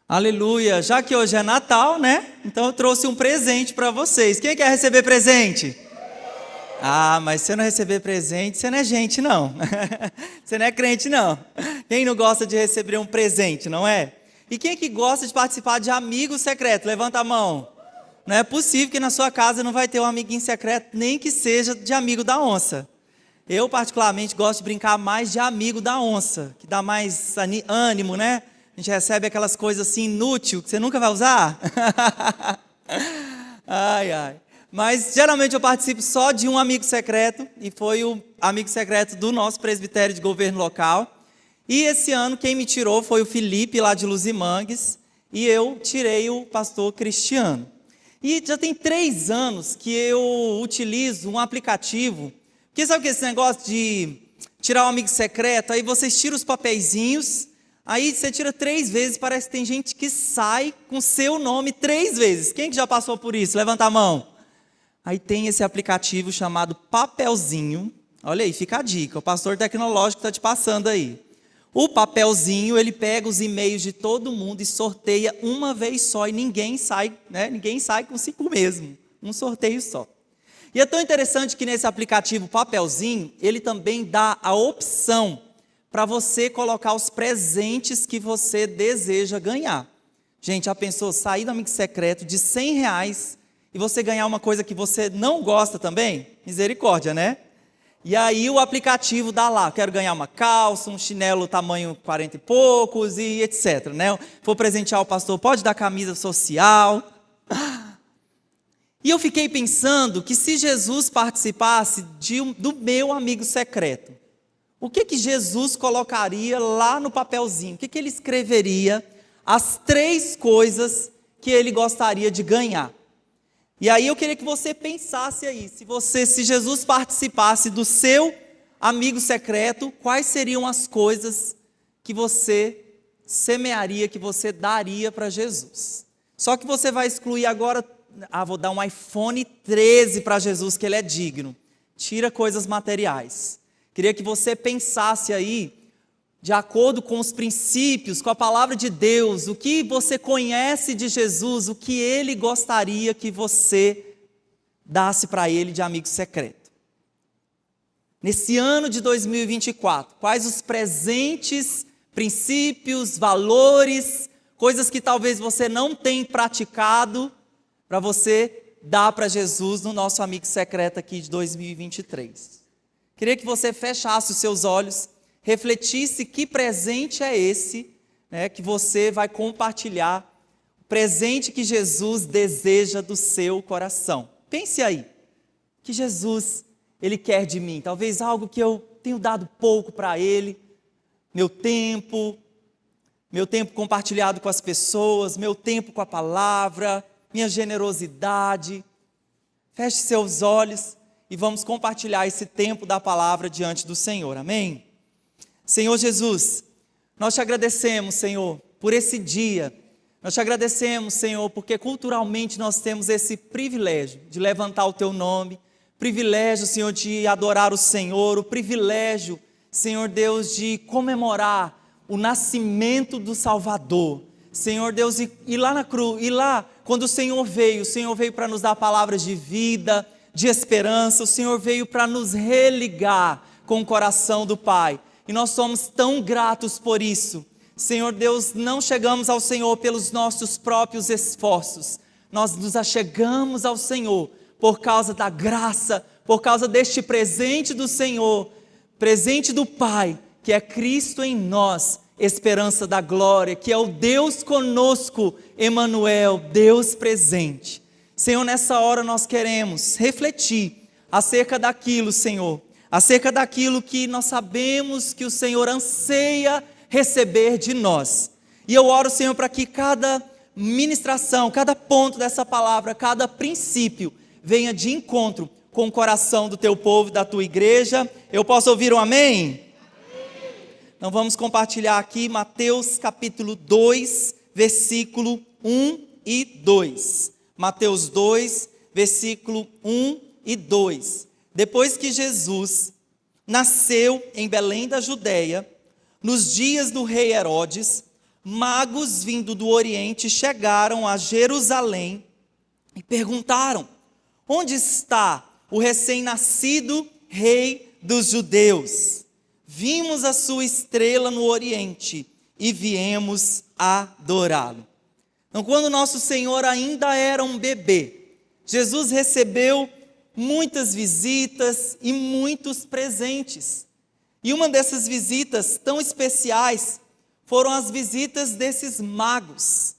Aleluia! Já que hoje é Natal, né? Então eu trouxe um presente para vocês. Quem quer receber presente? Ah, mas se você não receber presente, você não é gente, não. Você não é crente, não. Quem não gosta de receber um presente, não é? E quem é que gosta de participar de amigo secreto? Levanta a mão. Não é possível que na sua casa não vai ter um amiguinho secreto, nem que seja de amigo da onça. Eu, particularmente, gosto de brincar mais de amigo da onça, que dá mais ânimo, né? A gente recebe aquelas coisas assim inúteis que você nunca vai usar. Ai, ai. Mas geralmente eu participo só de um amigo secreto, e foi o amigo secreto do nosso presbitério de governo local. E esse ano quem me tirou foi o Felipe, lá de Luzimangues, e eu tirei o pastor Cristiano. E já tem 3 anos que eu utilizo um aplicativo, porque sabe que esse negócio de tirar um amigo secreto, aí vocês tiram os papeizinhos, aí você tira 3 vezes, parece que tem gente que sai com seu nome 3 vezes. Quem que já passou por isso? Levanta a mão. Aí tem esse aplicativo chamado Papelzinho. Olha aí, fica a dica, o pastor tecnológico está te passando aí. O Papelzinho, ele pega os e-mails de todo mundo e sorteia uma vez só, e ninguém sai, né? Ninguém sai consigo mesmo, um sorteio só. E é tão interessante que nesse aplicativo Papelzinho, ele também dá a opção para você colocar os presentes que você deseja ganhar. Gente, já pensou sair do amigo secreto de R$100 e você ganhar uma coisa que você não gosta também? Misericórdia, né? E aí o aplicativo dá lá, quero ganhar uma calça, um chinelo tamanho 40 e poucos e etc, né? Vou presentear o pastor, pode dar camisa social. E eu fiquei pensando que se Jesus participasse do meu amigo secreto, o que Jesus colocaria lá no papelzinho? O que ele escreveria? As 3 coisas que ele gostaria de ganhar. E aí eu queria que você pensasse aí, se Jesus participasse do seu amigo secreto, quais seriam as coisas que você semearia, que você daria para Jesus? Só que você vai excluir agora, vou dar um iPhone 13 para Jesus, que ele é digno. Tira coisas materiais. Queria que você pensasse aí, de acordo com os princípios, com a palavra de Deus, o que você conhece de Jesus, o que ele gostaria que você dasse para ele de amigo secreto. Nesse ano de 2024, quais os presentes, princípios, valores, coisas que talvez você não tenha praticado, para você dar para Jesus no nosso amigo secreto aqui de 2023. Queria que você fechasse os seus olhos, refletisse que presente é esse, né, que você vai compartilhar, o presente que Jesus deseja do seu coração. Pense aí, o que Jesus, ele quer de mim, talvez algo que eu tenho dado pouco para ele, meu tempo compartilhado com as pessoas, meu tempo com a palavra, minha generosidade. Feche seus olhos e vamos compartilhar esse tempo da palavra diante do Senhor, amém? Senhor Jesus, nós te agradecemos, Senhor, por esse dia. Nós te agradecemos, Senhor, porque culturalmente nós temos esse privilégio de levantar o teu nome, privilégio, Senhor, de adorar o Senhor, o privilégio, Senhor Deus, de comemorar o nascimento do Salvador. Senhor Deus, e lá na cruz, e lá, quando o Senhor veio para nos dar palavras de vida, de esperança, o Senhor veio para nos religar com o coração do Pai. E nós somos tão gratos por isso. Senhor Deus, não chegamos ao Senhor pelos nossos próprios esforços. Nós nos achegamos ao Senhor por causa da graça, por causa deste presente do Senhor, presente do Pai, que é Cristo em nós, esperança da glória, que é o Deus conosco, Emanuel, Deus presente. Senhor, nessa hora nós queremos refletir acerca daquilo, Senhor, acerca daquilo que nós sabemos que o Senhor anseia receber de nós. E eu oro, Senhor, para que cada ministração, cada ponto dessa palavra, cada princípio, venha de encontro com o coração do teu povo, da tua igreja. Eu posso ouvir um amém? Então vamos compartilhar aqui Mateus capítulo 2, versículo 1 e 2. Mateus 2, versículo 1 e 2. Depois que Jesus nasceu em Belém da Judéia, nos dias do rei Herodes, magos vindo do Oriente chegaram a Jerusalém e perguntaram: onde está o recém-nascido rei dos judeus? Vimos a sua estrela no Oriente e viemos adorá-lo. Então, quando nosso Senhor ainda era um bebê, Jesus recebeu muitas visitas e muitos presentes. E uma dessas visitas tão especiais foram as visitas desses magos.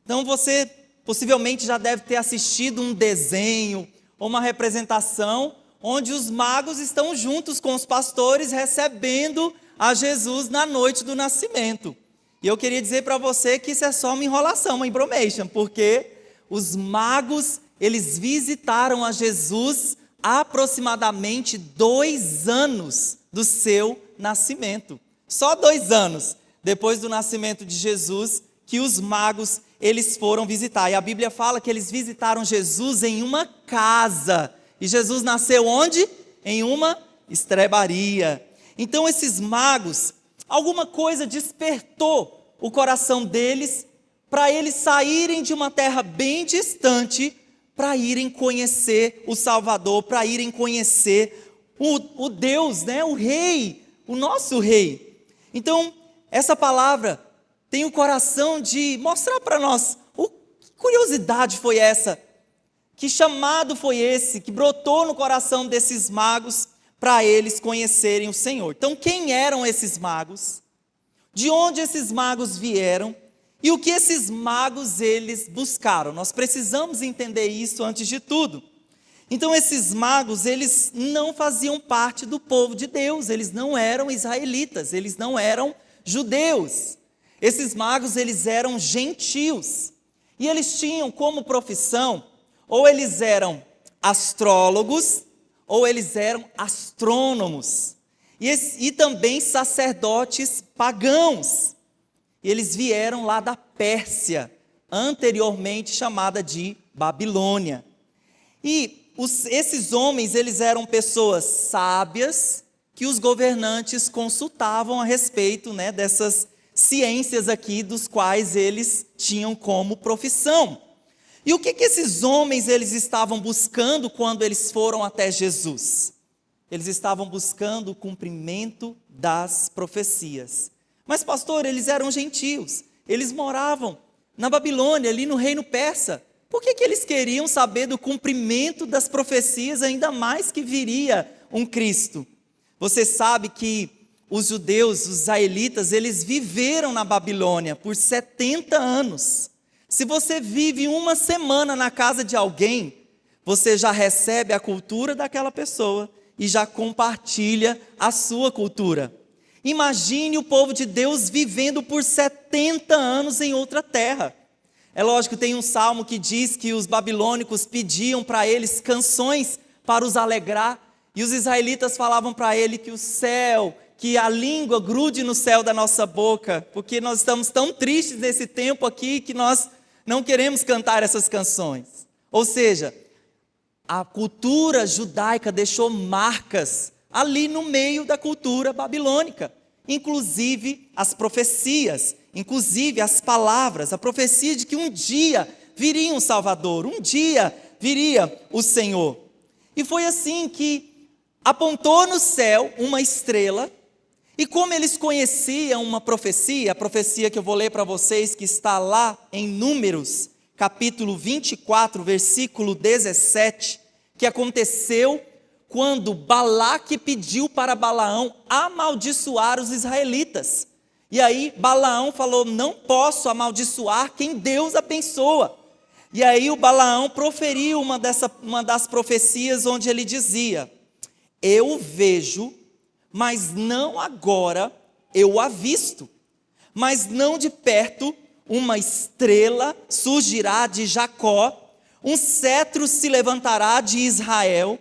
Então você possivelmente já deve ter assistido um desenho ou uma representação onde os magos estão juntos com os pastores recebendo a Jesus na noite do nascimento. E eu queria dizer para você que isso é só uma enrolação, uma embromation, porque os magos, eles visitaram a Jesus aproximadamente 2 anos do seu nascimento. Só 2 anos depois do nascimento de Jesus que os magos, eles foram visitar. E a Bíblia fala que eles visitaram Jesus em uma casa. E Jesus nasceu onde? Em uma estrebaria. Então esses magos, alguma coisa despertou o coração deles para eles saírem de uma terra bem distante para irem conhecer o Salvador, para irem conhecer o Deus, né? O Rei, o nosso Rei. Então, essa palavra tem o coração de mostrar para nós que curiosidade foi essa, que chamado foi esse, que brotou no coração desses magos para eles conhecerem o Senhor. Então, quem eram esses magos? De onde esses magos vieram? E o que esses magos eles buscaram? Nós precisamos entender isso antes de tudo. Então esses magos, eles não faziam parte do povo de Deus, eles não eram israelitas, eles não eram judeus. Esses magos, eles eram gentios. E eles tinham como profissão, ou eles eram astrólogos, ou eles eram astrônomos. E também sacerdotes pagãos. Eles vieram lá da Pérsia, anteriormente chamada de Babilônia. E esses homens, eles eram pessoas sábias, que os governantes consultavam a respeito, né, dessas ciências aqui, dos quais eles tinham como profissão. E o que esses homens eles estavam buscando quando eles foram até Jesus? Eles estavam buscando o cumprimento das profecias. Mas pastor, eles eram gentios, eles moravam na Babilônia, ali no reino persa. Por que eles queriam saber do cumprimento das profecias, ainda mais que viria um Cristo? Você sabe que os judeus, os israelitas, eles viveram na Babilônia por 70 anos. Se você vive uma semana na casa de alguém, você já recebe a cultura daquela pessoa e já compartilha a sua cultura. Imagine o povo de Deus vivendo por 70 anos em outra terra. É lógico, tem um salmo que diz que os babilônicos pediam para eles canções para os alegrar, e os israelitas falavam para ele que o céu, que a língua grude no céu da nossa boca, porque nós estamos tão tristes nesse tempo aqui que nós não queremos cantar essas canções. Ou seja, a cultura judaica deixou marcas ali no meio da cultura babilônica, inclusive as profecias, inclusive as palavras, a profecia de que um dia viria um Salvador, um dia viria o Senhor. E foi assim que apontou no céu uma estrela, e como eles conheciam uma profecia, a profecia que eu vou ler para vocês, que está lá em Números, capítulo 24, versículo 17, que aconteceu quando Balaque pediu para Balaão amaldiçoar os israelitas. E aí Balaão falou: não posso amaldiçoar quem Deus abençoa. E aí o Balaão proferiu uma das profecias onde ele dizia: eu vejo, mas não agora eu avisto, mas não de perto, uma estrela surgirá de Jacó, um cetro se levantará de Israel,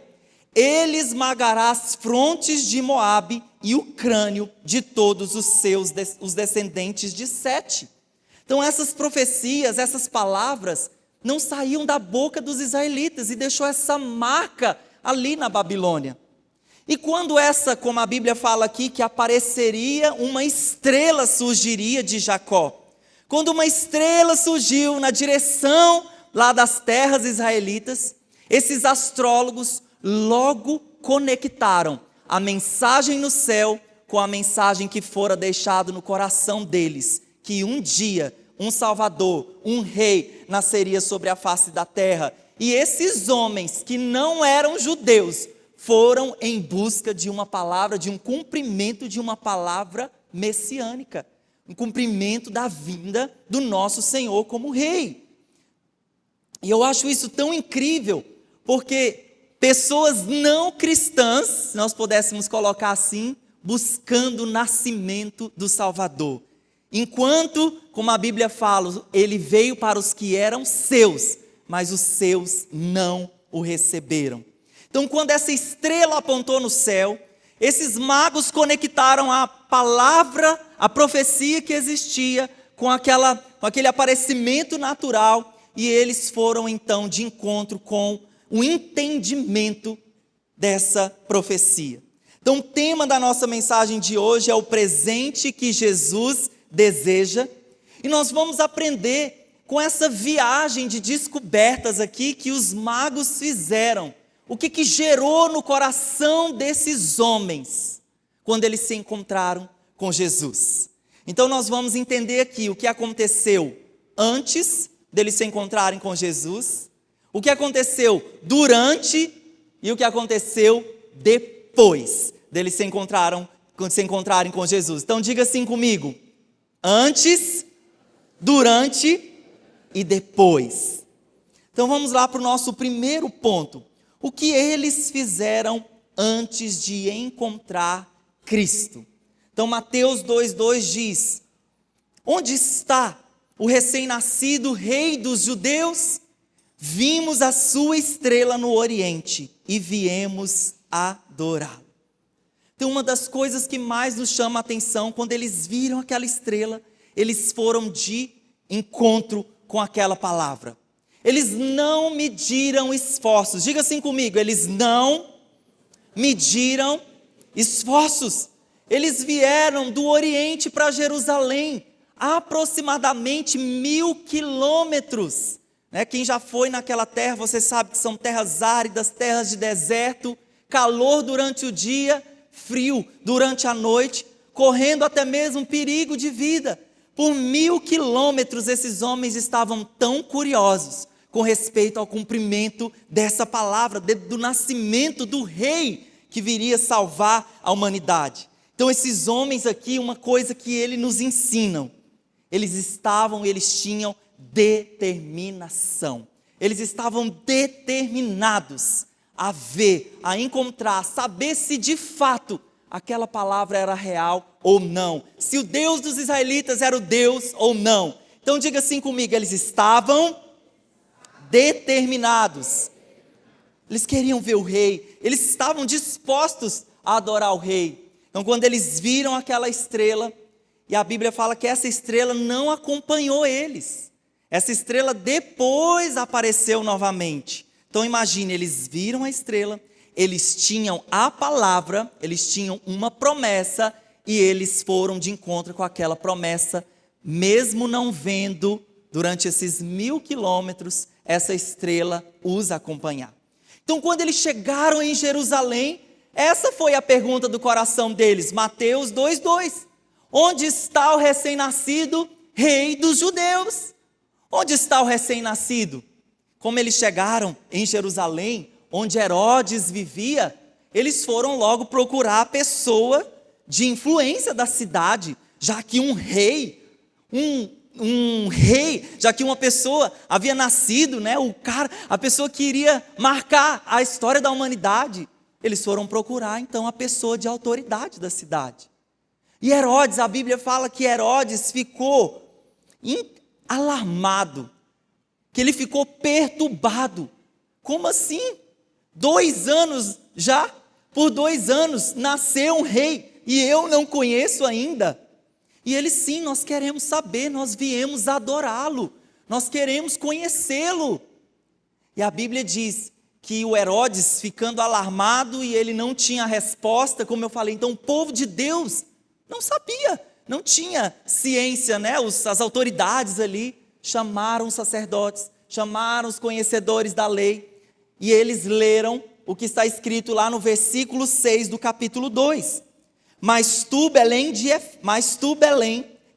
ele esmagará as frontes de Moabe e o crânio de todos os descendentes de Sete. Então essas profecias, essas palavras, não saíam da boca dos israelitas e deixou essa marca ali na Babilônia. E quando como a Bíblia fala aqui, que apareceria uma estrela surgiria de Jacó, Quando uma estrela surgiu na direção lá das terras israelitas, esses astrólogos logo conectaram a mensagem no céu com a mensagem que fora deixada no coração deles, que um dia um Salvador, um rei, nasceria sobre a face da terra. E esses homens que não eram judeus foram em busca de uma palavra, de um cumprimento de uma palavra messiânica, um cumprimento da vinda do nosso Senhor como rei. E eu acho isso tão incrível, porque pessoas não cristãs, se nós pudéssemos colocar assim, buscando o nascimento do Salvador. Enquanto, como a Bíblia fala, ele veio para os que eram seus, mas os seus não o receberam. Então, quando essa estrela apontou no céu, esses magos conectaram a palavra, a profecia que existia com aquele aparecimento natural, e eles foram então de encontro com o entendimento dessa profecia. Então, o tema da nossa mensagem de hoje é o presente que Jesus deseja, e nós vamos aprender com essa viagem de descobertas aqui que os magos fizeram. O que gerou no coração desses homens quando eles se encontraram com Jesus. Então nós vamos entender aqui o que aconteceu antes deles se encontrarem com Jesus, o que aconteceu durante e o que aconteceu depois deles se encontrarem com Jesus. Então diga assim comigo: antes, durante e depois. Então vamos lá para o nosso primeiro ponto. O que eles fizeram antes de encontrar Cristo? Então Mateus 2,2 diz: onde está o recém-nascido rei dos judeus? Vimos a sua estrela no oriente e viemos adorá-lo. Então uma das coisas que mais nos chama a atenção, quando eles viram aquela estrela, eles foram de encontro com aquela palavra. Eles não mediram esforços. Diga assim comigo: eles não mediram esforços. Eles vieram do Oriente para Jerusalém, aproximadamente 1000 quilômetros. Quem já foi naquela terra, você sabe que são terras áridas, terras de deserto, calor durante o dia, frio durante a noite, correndo até mesmo perigo de vida. Por 1000 quilômetros esses homens estavam tão curiosos com respeito ao cumprimento dessa palavra, do nascimento do rei que viria salvar a humanidade. Então esses homens aqui, uma coisa que eles nos ensinam, eles tinham determinação. Eles estavam determinados a ver, a encontrar, a saber se de fato aquela palavra era real ou não. Se o Deus dos israelitas era o Deus ou não. Então diga assim comigo: eles estavam determinados. Eles queriam ver o rei. Eles estavam dispostos a adorar o rei. Então quando eles viram aquela estrela, e a Bíblia fala que essa estrela não acompanhou eles. Essa estrela depois apareceu novamente. Então imagine, eles viram a estrela, eles tinham a palavra, eles tinham uma promessa, e eles foram de encontro com aquela promessa, mesmo não vendo, durante esses 1000 quilômetros, essa estrela os acompanhar. Então quando eles chegaram em Jerusalém, essa foi a pergunta do coração deles. Mateus 2,2. Onde está o recém-nascido rei dos judeus? Onde está o recém-nascido? Como eles chegaram em Jerusalém, onde Herodes vivia, eles foram logo procurar a pessoa de influência da cidade, já que um rei, já que uma pessoa havia nascido, a pessoa que iria marcar a história da humanidade. Eles foram procurar então a pessoa de autoridade da cidade. E Herodes, a Bíblia fala que Herodes ficou alarmado, que ele ficou perturbado. Como assim? 2 anos já? Por 2 anos nasceu um rei e eu não conheço ainda. E ele: sim, nós queremos saber, nós viemos adorá-lo, nós queremos conhecê-lo. E a Bíblia diz que o Herodes, ficando alarmado, e ele não tinha resposta, como eu falei, então o povo de Deus não sabia, não tinha ciência, né? As autoridades ali chamaram os sacerdotes, chamaram os conhecedores da lei, e eles leram o que está escrito lá no versículo 6 do capítulo 2. Mas tu, Belém,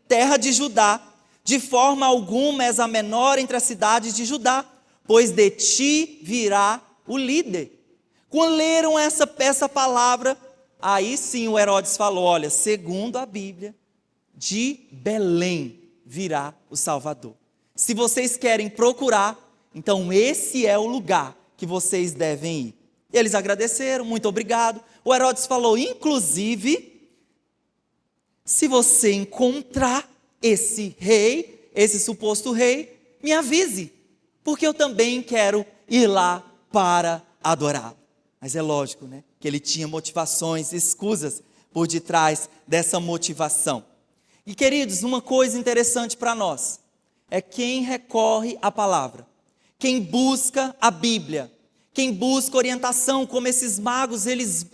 terra de Judá, de forma alguma és a menor entre as cidades de Judá, pois de ti virá o líder. Quando leram essa palavra, aí sim o Herodes falou, olha, segundo a Bíblia, de Belém virá o Salvador. Se vocês querem procurar, então esse é o lugar que vocês devem ir. Eles agradeceram, muito obrigado. O Herodes falou, inclusive, se você encontrar esse rei, esse suposto rei, me avise, porque eu também quero ir lá para adorá-lo. Mas é lógico, né, que ele tinha motivações, escusas por detrás dessa motivação. E queridos, uma coisa interessante para nós, é quem recorre à palavra, quem busca a Bíblia, quem busca orientação, como esses magos, eles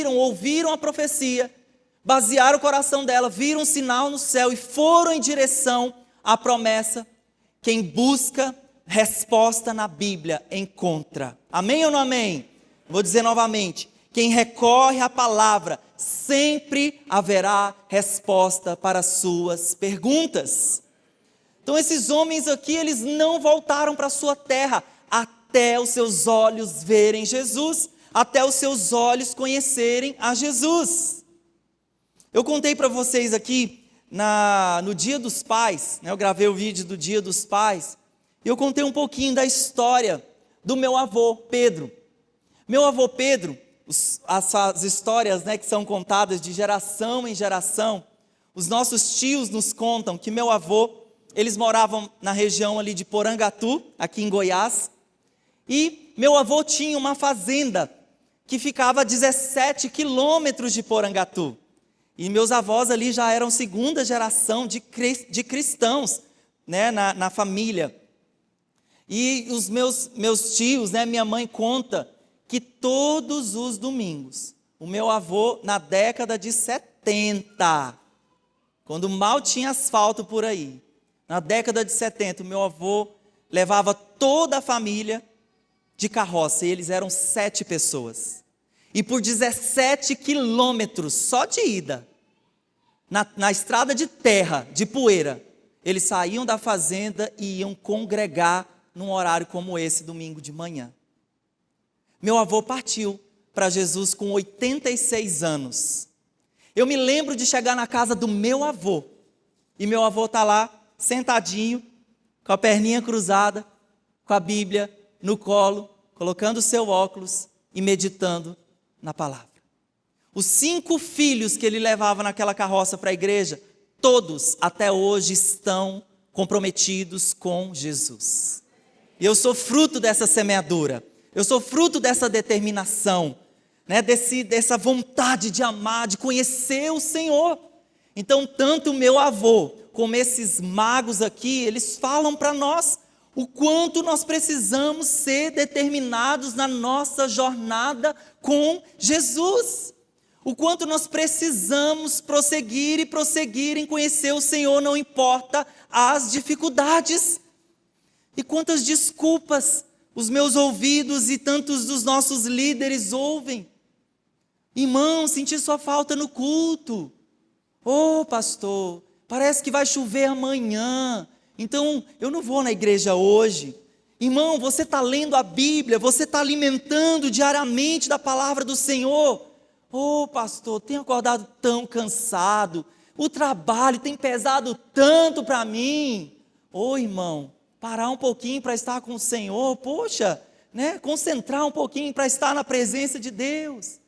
ouviram a profecia, basearam o coração dela, viram um sinal no céu e foram em direção à promessa. Quem busca resposta na Bíblia, encontra. Amém ou não amém? Vou dizer novamente, quem recorre à palavra, sempre haverá resposta para as suas perguntas. Então esses homens aqui, eles não voltaram para a sua terra, até os seus olhos verem Jesus, até os seus olhos conhecerem a Jesus. Eu contei para vocês aqui, no Dia dos Pais, né, eu gravei o vídeo do Dia dos Pais, e eu contei um pouquinho da história do meu avô, Pedro. Meu avô Pedro, as histórias, né, que são contadas de geração em geração, os nossos tios nos contam que meu avô, eles moravam na região ali de Porangatu, aqui em Goiás, e meu avô tinha uma fazenda que ficava a 17 quilômetros de Porangatu. E meus avós ali já eram segunda geração de cristãos, né, na família. E os meus tios, né, minha mãe conta que todos os domingos, o meu avô, na década de 70, quando mal tinha asfalto por aí, na década de 70, o meu avô levava toda a família de carroça, e eles eram 7 pessoas. E por 17 quilômetros, só de ida, na estrada de terra, de poeira, eles saíam da fazenda e iam congregar num horário como esse, domingo de manhã. Meu avô partiu para Jesus com 86 anos. Eu me lembro de chegar na casa do meu avô, e meu avô está lá, sentadinho, com a perninha cruzada, com a Bíblia no colo, colocando o seu óculos e meditando na palavra. Os 5 filhos que ele levava naquela carroça para a igreja, todos até hoje estão comprometidos com Jesus. E eu sou fruto dessa semeadura, eu sou fruto dessa determinação, né, dessa vontade de amar, de conhecer o Senhor. Então, tanto o meu avô, como esses magos aqui, eles falam para nós o quanto nós precisamos ser determinados na nossa jornada com Jesus. O quanto nós precisamos prosseguir em conhecer o Senhor, não importa as dificuldades. E quantas desculpas os meus ouvidos e tantos dos nossos líderes ouvem. Irmão, senti sua falta no culto. Ô pastor, parece que vai chover amanhã, então eu não vou na igreja hoje. Irmão, você está lendo a Bíblia, você está alimentando diariamente da palavra do Senhor. Ô pastor, tenho acordado tão cansado, o trabalho tem pesado tanto para mim. Ô irmão, parar um pouquinho para estar com o Senhor, poxa, né? Concentrar um pouquinho para estar na presença de Deus.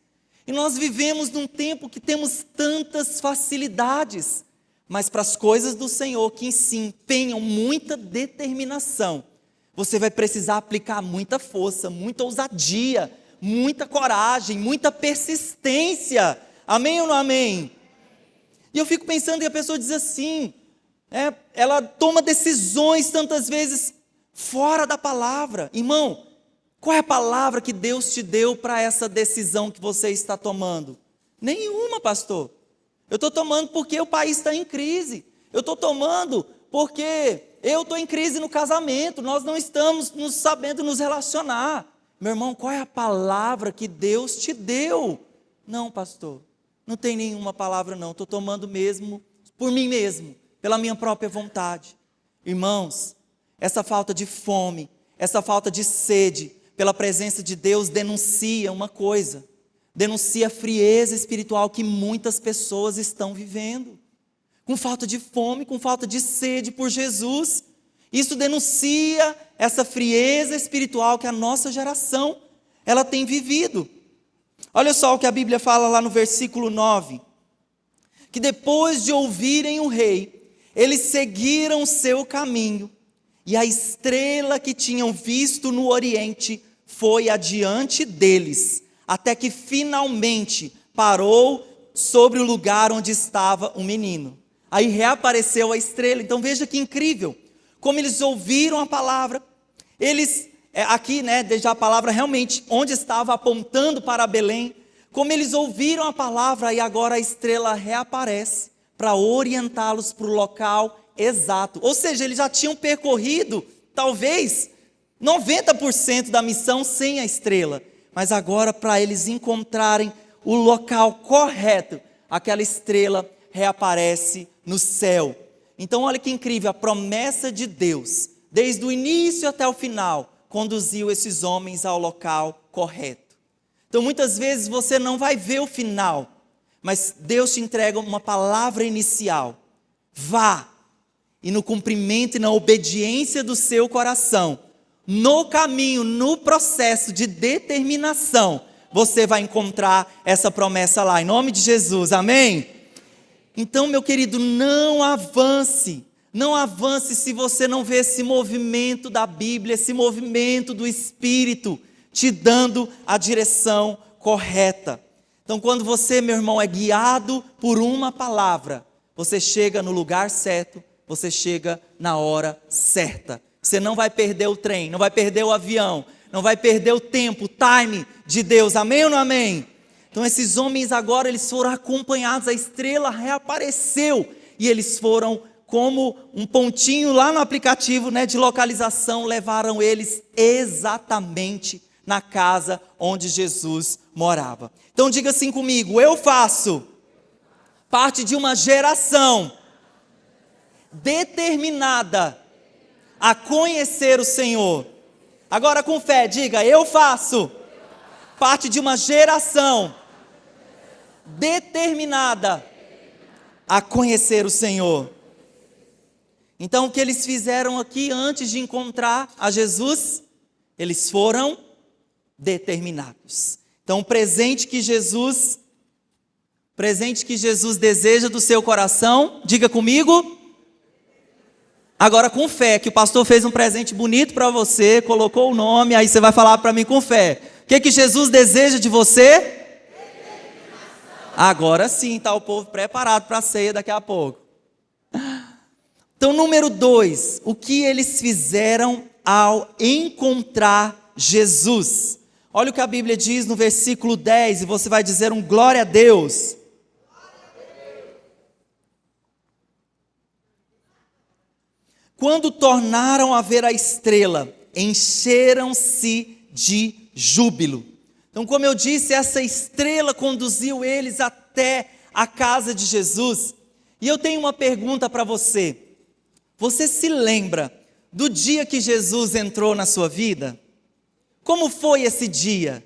E nós vivemos num tempo que temos tantas facilidades, mas para as coisas do Senhor que se empenham muita determinação, você vai precisar aplicar muita força, muita ousadia, muita coragem, muita persistência. Amém ou não amém? E eu fico pensando que a pessoa diz assim, ela toma decisões tantas vezes fora da palavra. Irmão, qual é a palavra que Deus te deu para essa decisão que você está tomando? Nenhuma, pastor. Eu estou tomando porque o país está em crise. Eu estou tomando porque eu estou em crise no casamento. Nós não estamos sabendo nos relacionar. Meu irmão, qual é a palavra que Deus te deu? Não, pastor, não tem nenhuma palavra não. Estou tomando mesmo por mim mesmo, pela minha própria vontade. Irmãos, essa falta de fome, essa falta de sede pela presença de Deus denuncia uma coisa. Denuncia a frieza espiritual que muitas pessoas estão vivendo. Com falta de fome, com falta de sede por Jesus. Isso denuncia essa frieza espiritual que a nossa geração, ela tem vivido. Olha só o que a Bíblia fala lá no versículo 9. Que depois de ouvirem o rei, eles seguiram o seu caminho. E a estrela que tinham visto no oriente foi adiante deles, até que finalmente parou sobre o lugar onde estava o menino. Aí reapareceu a estrela. Então veja que incrível, como eles ouviram a palavra. Eles, aqui, já a palavra realmente, onde estava apontando para Belém. Como eles ouviram a palavra e agora a estrela reaparece para orientá-los para o local exato. Ou seja, eles já tinham percorrido, talvez, 90% da missão sem a estrela. Mas agora, para eles encontrarem o local correto, aquela estrela reaparece no céu. Então, olha que incrível, a promessa de Deus, desde o início até o final, conduziu esses homens ao local correto. Então, muitas vezes você não vai ver o final, mas Deus te entrega uma palavra inicial. Vá, e no cumprimento e na obediência do seu coração, no caminho, no processo de determinação, você vai encontrar essa promessa lá, em nome de Jesus, amém? Então, meu querido, não avance se você não vê esse movimento da Bíblia, esse movimento do Espírito, te dando a direção correta. Então, quando você, meu irmão, é guiado por uma palavra, você chega no lugar certo, você chega na hora certa. Você não vai perder o trem, não vai perder o avião, não vai perder o tempo, o time de Deus, amém ou não amém? Então esses homens agora, eles foram acompanhados, a estrela reapareceu, e eles foram como um pontinho lá no aplicativo, de localização, levaram eles exatamente na casa onde Jesus morava. Então diga assim comigo, eu faço parte de uma geração determinada a conhecer o Senhor. Agora com fé, diga, eu faço parte de uma geração determinada a conhecer o Senhor. Então o que eles fizeram aqui antes de encontrar a Jesus? Eles foram determinados. Então o presente que Jesus deseja do seu coração, diga comigo. Agora com fé, que o pastor fez um presente bonito para você, colocou o nome, aí você vai falar para mim com fé. O que Jesus deseja de você? Agora sim, está o povo preparado para a ceia daqui a pouco. Então, número 2, o que eles fizeram ao encontrar Jesus? Olha o que a Bíblia diz no versículo 10, e você vai dizer um glória a Deus. Quando tornaram a ver a estrela, encheram-se de júbilo. Então, como eu disse, essa estrela conduziu eles até a casa de Jesus. E eu tenho uma pergunta para você. Você se lembra do dia que Jesus entrou na sua vida? Como foi esse dia?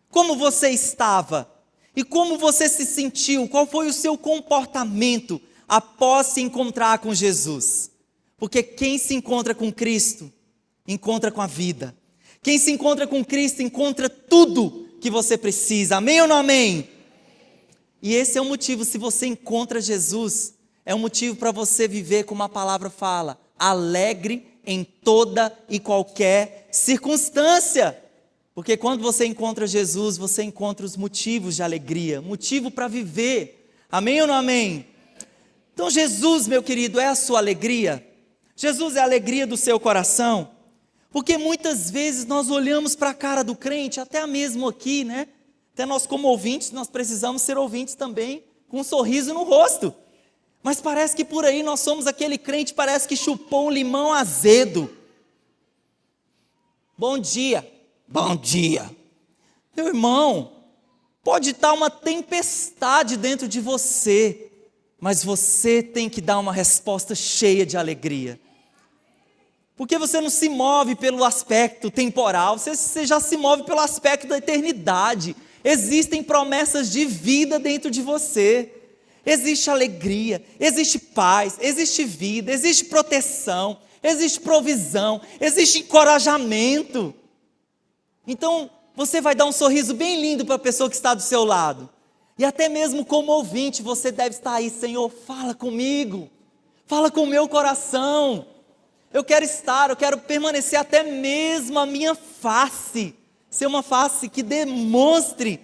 Como você estava? E como você se sentiu? Qual foi o seu comportamento após se encontrar com Jesus? Porque quem se encontra com Cristo, encontra com a vida. Quem se encontra com Cristo, encontra tudo que você precisa. Amém ou não amém? E esse é o motivo, se você encontra Jesus, é um motivo para você viver como a palavra fala, alegre em toda e qualquer circunstância. Porque quando você encontra Jesus, você encontra os motivos de alegria, motivo para viver. Amém ou não amém? Então Jesus, meu querido, é a sua alegria. Jesus é a alegria do seu coração, porque muitas vezes nós olhamos para a cara do crente, até mesmo aqui, Até nós como ouvintes, nós precisamos ser ouvintes também com um sorriso no rosto. Mas parece que por aí nós somos aquele crente, parece que chupou um limão azedo. Bom dia. Bom dia. Meu irmão, pode estar uma tempestade dentro de você, mas você tem que dar uma resposta cheia de alegria. Porque você não se move pelo aspecto temporal, você já se move pelo aspecto da eternidade. Existem promessas de vida dentro de você. Existe alegria, existe paz, existe vida, existe proteção, existe provisão, existe encorajamento. Então, você vai dar um sorriso bem lindo para a pessoa que está do seu lado. E até mesmo como ouvinte, você deve estar aí, Senhor, fala comigo, fala com o meu coração. Eu quero permanecer até mesmo a minha face, ser uma face que demonstre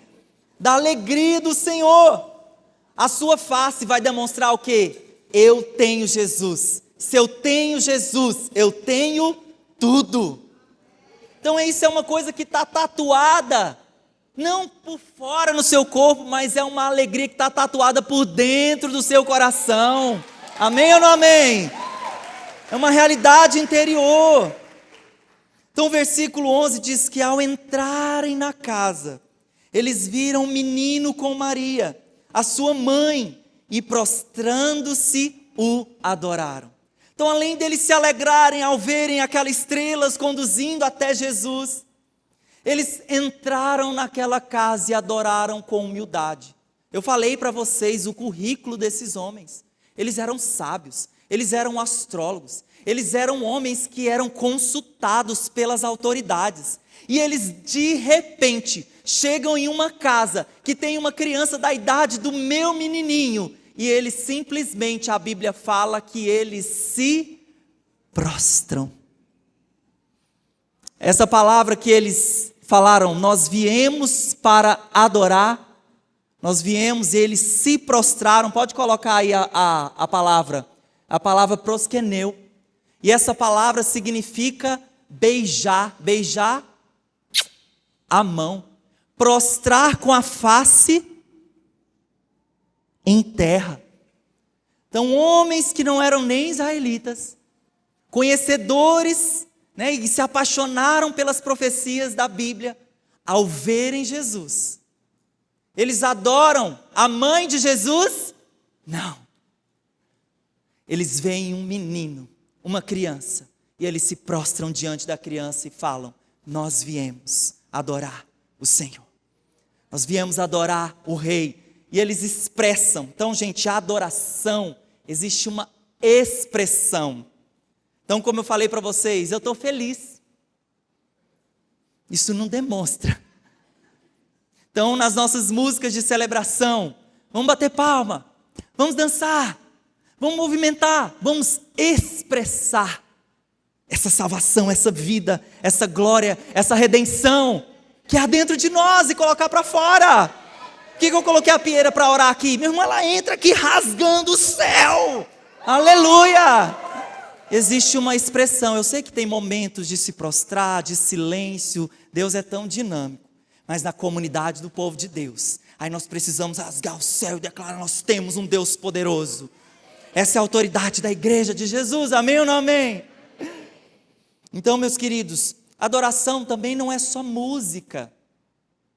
da alegria do Senhor. A sua face vai demonstrar o quê? Eu tenho Jesus. Se eu tenho Jesus, eu tenho tudo. Então isso é uma coisa que está tatuada, não por fora no seu corpo, mas é uma alegria que está tatuada por dentro do seu coração. Amém ou não amém? É uma realidade interior. Então o versículo 11 diz que ao entrarem na casa, eles viram um menino com Maria, a sua mãe, e prostrando-se o adoraram. Então, além deles se alegrarem ao verem aquelas estrelas conduzindo até Jesus, eles entraram naquela casa e adoraram com humildade. Eu falei para vocês o currículo desses homens. Eles eram sábios, eles eram astrólogos, eles eram homens que eram consultados pelas autoridades. E eles, de repente, chegam em uma casa que tem uma criança da idade do meu menininho, e eles simplesmente, a Bíblia fala que eles se prostram. Essa palavra que eles falaram, nós viemos para adorar, nós viemos e eles se prostraram. Pode colocar aí a palavra proskeneu. E essa palavra significa beijar a mão, prostrar com a face em terra. Então, homens que não eram nem israelitas, conhecedores, e se apaixonaram pelas profecias da Bíblia, ao verem Jesus, eles adoram a mãe de Jesus? Não. Eles veem um menino, uma criança, e eles se prostram diante da criança e falam: nós viemos adorar o Senhor. Nós viemos adorar o Rei. E eles expressam. Então, gente, a adoração, existe uma expressão. Então, como eu falei para vocês, eu estou feliz. Isso não demonstra. Então, nas nossas músicas de celebração, vamos bater palma, vamos dançar, vamos movimentar, vamos expressar essa salvação, essa vida, essa glória, essa redenção que há dentro de nós e colocar para fora. Por que eu coloquei a Pieira para orar aqui? Meu irmão, ela entra aqui rasgando o céu. Aleluia! Existe uma expressão. Eu sei que tem momentos de se prostrar, de silêncio. Deus é tão dinâmico. Mas na comunidade do povo de Deus, aí nós precisamos rasgar o céu e declarar: nós temos um Deus poderoso. Essa é a autoridade da igreja de Jesus. Amém ou não amém? Então, meus queridos, adoração também não é só música.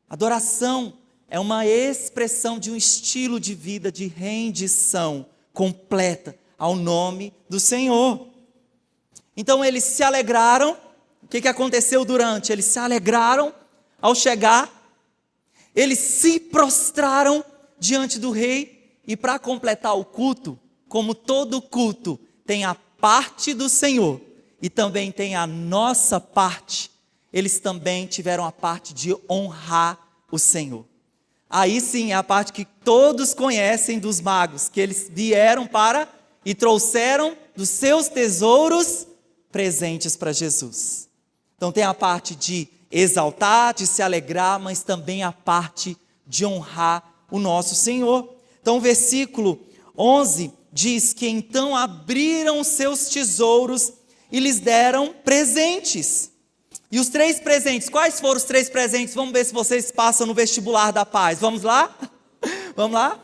Adoração é uma expressão de um estilo de vida de rendição completa ao nome do Senhor. Então eles se alegraram. O que aconteceu durante? Eles se alegraram ao chegar. Eles se prostraram diante do rei. E para completar o culto, como todo culto tem a parte do Senhor e também tem a nossa parte, eles também tiveram a parte de honrar o Senhor. Aí sim é a parte que todos conhecem dos magos, que eles vieram e trouxeram dos seus tesouros presentes para Jesus. Então tem a parte de exaltar, de se alegrar, mas também a parte de honrar o nosso Senhor. Então o versículo 11 diz que então abriram seus tesouros e lhes deram presentes. E os 3 presentes, quais foram os 3 presentes? Vamos ver se vocês passam no vestibular da paz. Vamos lá? Vamos lá?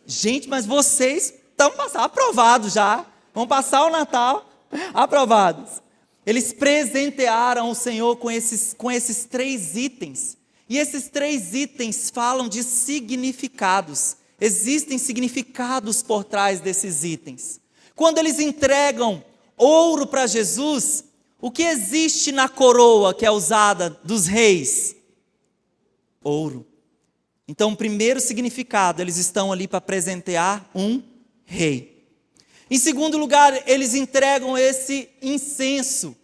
Gente, mas vocês estão aprovados já. Vão passar o Natal aprovados. Eles presentearam o Senhor com esses 3 itens. E esses 3 itens falam de significados. Existem significados por trás desses itens. Quando eles entregam ouro para Jesus, o que existe na coroa que é usada dos reis? Ouro. Então, o primeiro significado, eles estão ali para presentear um rei. Em segundo lugar, eles entregam esse incenso.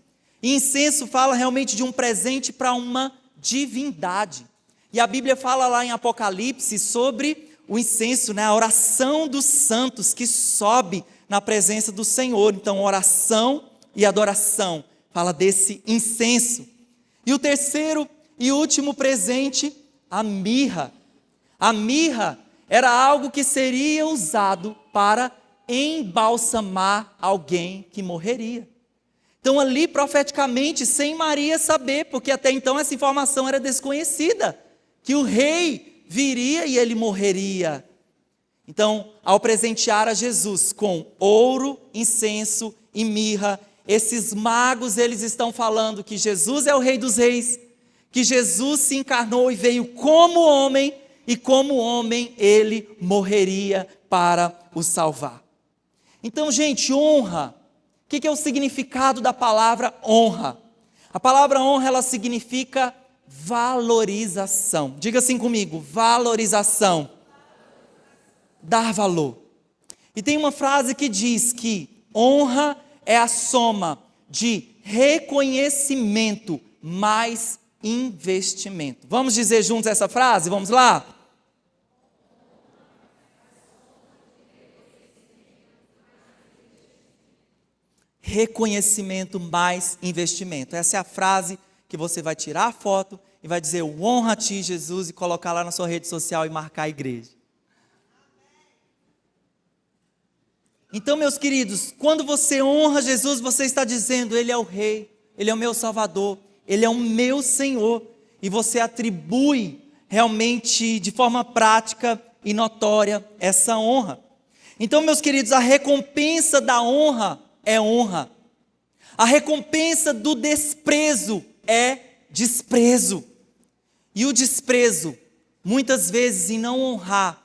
E incenso fala realmente de um presente para uma divindade. E a Bíblia fala lá em Apocalipse sobre o incenso, né? A oração dos santos que sobe na presença do Senhor. Então, oração e adoração fala desse incenso. E o terceiro e último presente, a mirra. A mirra era algo que seria usado para embalsamar alguém que morreria. Então ali profeticamente, sem Maria saber, porque até então essa informação era desconhecida, que o rei viria e ele morreria. Então, ao presentear a Jesus com ouro, incenso e mirra, esses magos eles estão falando que Jesus é o Rei dos Reis, que Jesus se encarnou e veio como homem, e como homem ele morreria para o salvar. Então, gente, honra. O que é o significado da palavra honra? A palavra honra, ela significa valorização. Diga assim comigo, valorização. Dar valor. E tem uma frase que diz que honra é a soma de reconhecimento mais investimento. Vamos dizer juntos essa frase? Vamos lá? Reconhecimento mais investimento. Essa é a frase que você vai tirar a foto e vai dizer, eu honro a ti, Jesus, e colocar lá na sua rede social e marcar a igreja. Então, meus queridos, quando você honra Jesus, você está dizendo, Ele é o Rei, Ele é o meu Salvador, Ele é o meu Senhor, e você atribui realmente de forma prática e notória essa honra. Então, meus queridos, a recompensa da honra é honra. A recompensa do desprezo é desprezo. E o desprezo, muitas vezes em não honrar,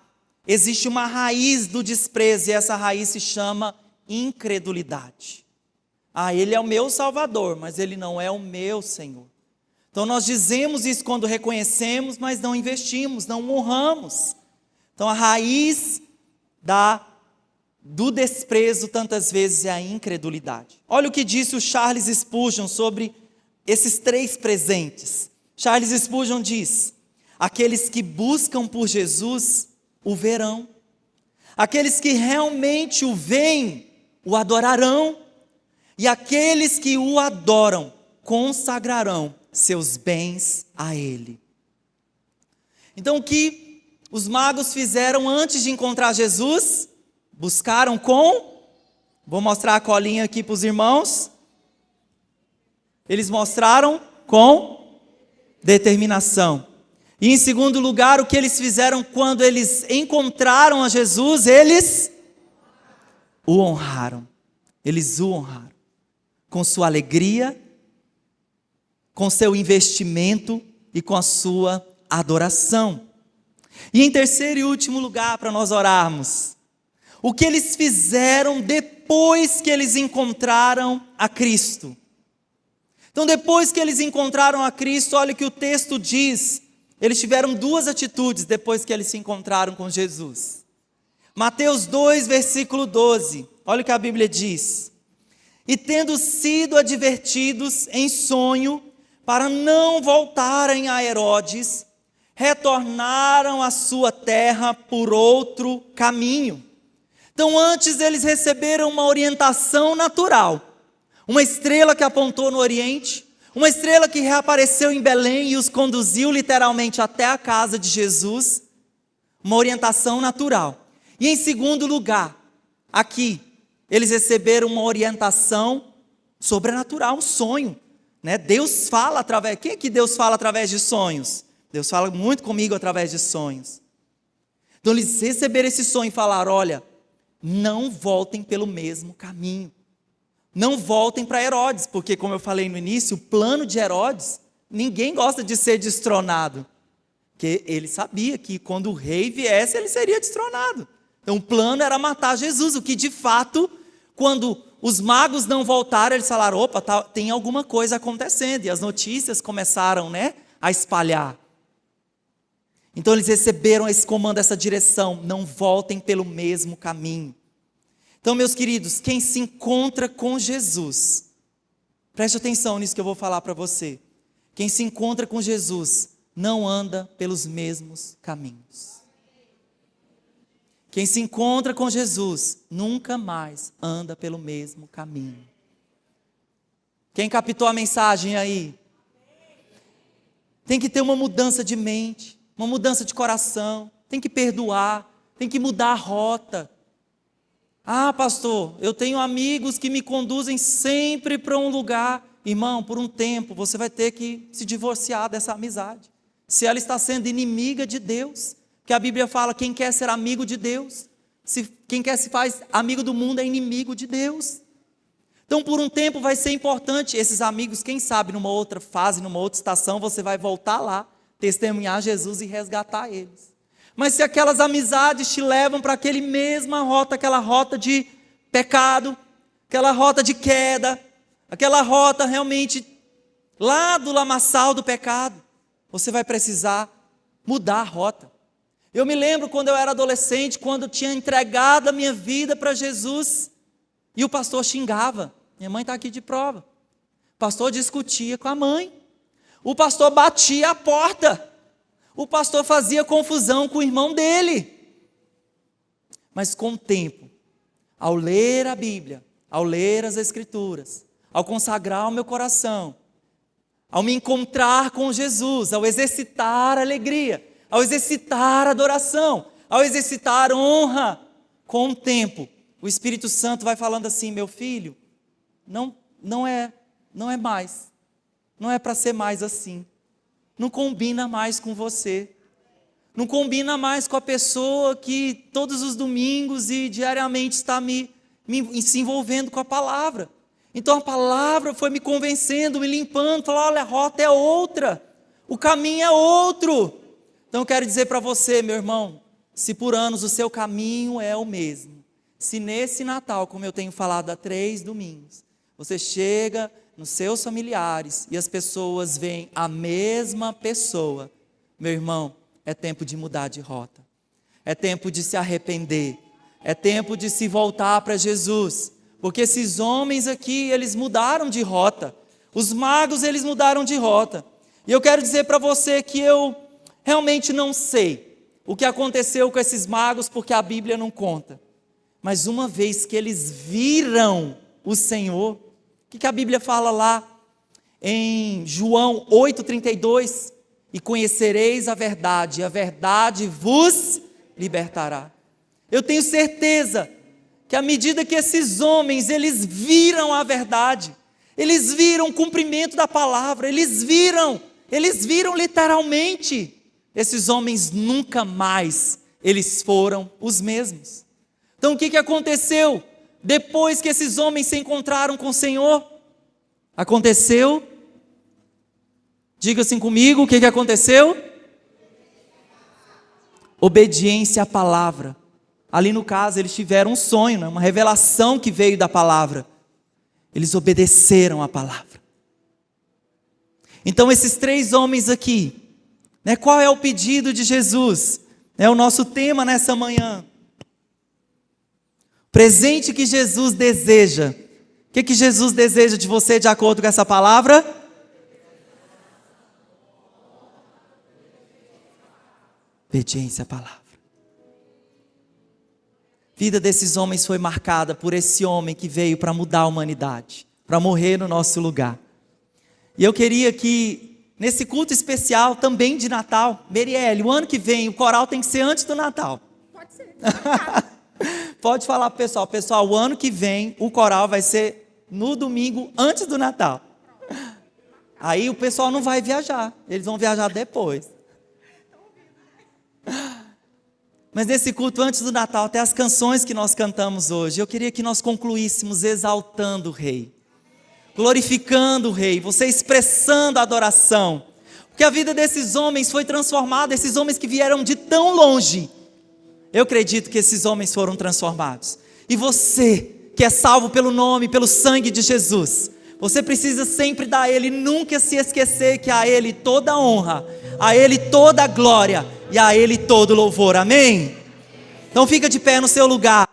existe uma raiz do desprezo, e essa raiz se chama incredulidade. Ele é o meu Salvador, mas Ele não é o meu Senhor. Então nós dizemos isso quando reconhecemos, mas não investimos, não honramos. Então a raiz do desprezo tantas vezes é a incredulidade. Olha o que disse o Charles Spurgeon sobre esses 3 presentes. Charles Spurgeon diz, aqueles que buscam por Jesus o verão. Aqueles que realmente o veem, o adorarão. E aqueles que o adoram, consagrarão seus bens a Ele. Então o que os magos fizeram antes de encontrar Jesus? Buscaram vou mostrar a colinha aqui para os irmãos. Eles mostraram com determinação. E em segundo lugar, o que eles fizeram quando eles encontraram a Jesus? Eles o honraram. Eles o honraram. Com sua alegria, com seu investimento e com a sua adoração. E em terceiro e último lugar, para nós orarmos, o que eles fizeram depois que eles encontraram a Cristo. Então, depois que eles encontraram a Cristo, olha o que o texto diz. Eles tiveram 2 atitudes depois que eles se encontraram com Jesus. Mateus 2, versículo 12. Olha o que a Bíblia diz. E tendo sido advertidos em sonho, para não voltarem a Herodes, retornaram à sua terra por outro caminho. Então, antes eles receberam uma orientação natural. Uma estrela que apontou no Oriente, uma estrela que reapareceu em Belém e os conduziu literalmente até a casa de Jesus. Uma orientação natural. E em segundo lugar, aqui, eles receberam uma orientação sobrenatural, um sonho. Né? Deus fala através... Quem é que Deus fala através de sonhos? Deus fala muito comigo através de sonhos. Então eles receberam esse sonho e falaram: olha, não voltem pelo mesmo caminho. Não voltem para Herodes, porque como eu falei no início, o plano de Herodes, ninguém gosta de ser destronado. Porque ele sabia que quando o rei viesse, ele seria destronado. Então o plano era matar Jesus, o que de fato, quando os magos não voltaram, eles falaram: opa, tem alguma coisa acontecendo. E as notícias começaram, a espalhar. Então eles receberam esse comando, essa direção: não voltem pelo mesmo caminho. Então, meus queridos, quem se encontra com Jesus, preste atenção nisso que eu vou falar para você. Quem se encontra com Jesus não anda pelos mesmos caminhos. Quem se encontra com Jesus nunca mais anda pelo mesmo caminho. Quem captou a mensagem aí? Tem que ter uma mudança de mente, uma mudança de coração, tem que perdoar, tem que mudar a rota. Ah, pastor, eu tenho amigos que me conduzem sempre para um lugar. Irmão, por um tempo você vai ter que se divorciar dessa amizade. Se ela está sendo inimiga de Deus, porque a Bíblia fala: quem quer ser amigo de Deus, quem quer se faz amigo do mundo é inimigo de Deus. Então por um tempo vai ser importante esses amigos, quem sabe numa outra fase, numa outra estação, você vai voltar lá, testemunhar Jesus e resgatar eles. Mas se aquelas amizades te levam para aquela mesma rota, aquela rota de pecado, aquela rota de queda, aquela rota realmente lá do lamaçal do pecado, você vai precisar mudar a rota. Eu me lembro quando eu era adolescente, quando eu tinha entregado a minha vida para Jesus, e o pastor xingava. Minha mãe está aqui de prova. O pastor discutia com a mãe. O pastor batia a porta. O pastor fazia confusão com o irmão dele. Mas com o tempo, ao ler a Bíblia, ao ler as Escrituras, ao consagrar o meu coração, ao me encontrar com Jesus, ao exercitar a alegria, ao exercitar a adoração, ao exercitar a honra, com o tempo, o Espírito Santo vai falando assim: meu filho, não é mais, não é para ser mais assim. Não combina mais com você, não combina mais com a pessoa que todos os domingos e diariamente está se envolvendo com a palavra. Então a palavra foi me convencendo, me limpando, falando: olha, a rota é outra, o caminho é outro. Então eu quero dizer para você, meu irmão, se por anos o seu caminho é o mesmo, se nesse Natal, como eu tenho falado há 3 domingos, você chega nos seus familiares e as pessoas veem a mesma pessoa, meu irmão, é tempo de mudar de rota, é tempo de se arrepender, é tempo de se voltar para Jesus, porque esses homens aqui, eles mudaram de rota, os magos, eles mudaram de rota. E eu quero dizer para você que eu realmente não sei o que aconteceu com esses magos, porque a Bíblia não conta, mas uma vez que eles viram o Senhor, o que a Bíblia fala lá em João 8,32? E conhecereis a verdade vos libertará. Eu tenho certeza que à medida que esses homens, eles viram a verdade, eles viram o cumprimento da palavra, eles viram literalmente, esses homens nunca mais, eles foram os mesmos. Então o que aconteceu? Depois que esses homens se encontraram com o Senhor, aconteceu, diga assim comigo, o que aconteceu? Obediência à palavra. Ali no caso eles tiveram um sonho, uma revelação que veio da palavra. Eles obedeceram à palavra. Então esses 3 homens aqui, qual é o pedido de Jesus? É o nosso tema nessa manhã. Presente que Jesus deseja. O que Jesus deseja de você de acordo com essa palavra? Obediência à palavra. A vida desses homens foi marcada por esse homem que veio para mudar a humanidade, para morrer no nosso lugar. E eu queria que, nesse culto especial também de Natal, Merielle, o ano que vem o coral tem que ser antes do Natal. Pode ser. Pode falar pro pessoal, o ano que vem o coral vai ser no domingo antes do Natal. Aí o pessoal não vai viajar, eles vão viajar depois. Mas nesse culto antes do Natal, até as canções que nós cantamos hoje, eu queria que nós concluíssemos exaltando o Rei, glorificando o Rei, você expressando a adoração, porque a vida desses homens foi transformada, esses homens que vieram de tão longe, eu acredito que esses homens foram transformados. E você, que é salvo pelo nome, pelo sangue de Jesus, você precisa sempre dar a Ele, nunca se esquecer que a Ele toda a honra, a Ele toda a glória e a Ele todo o louvor, amém? Então fica de pé no seu lugar.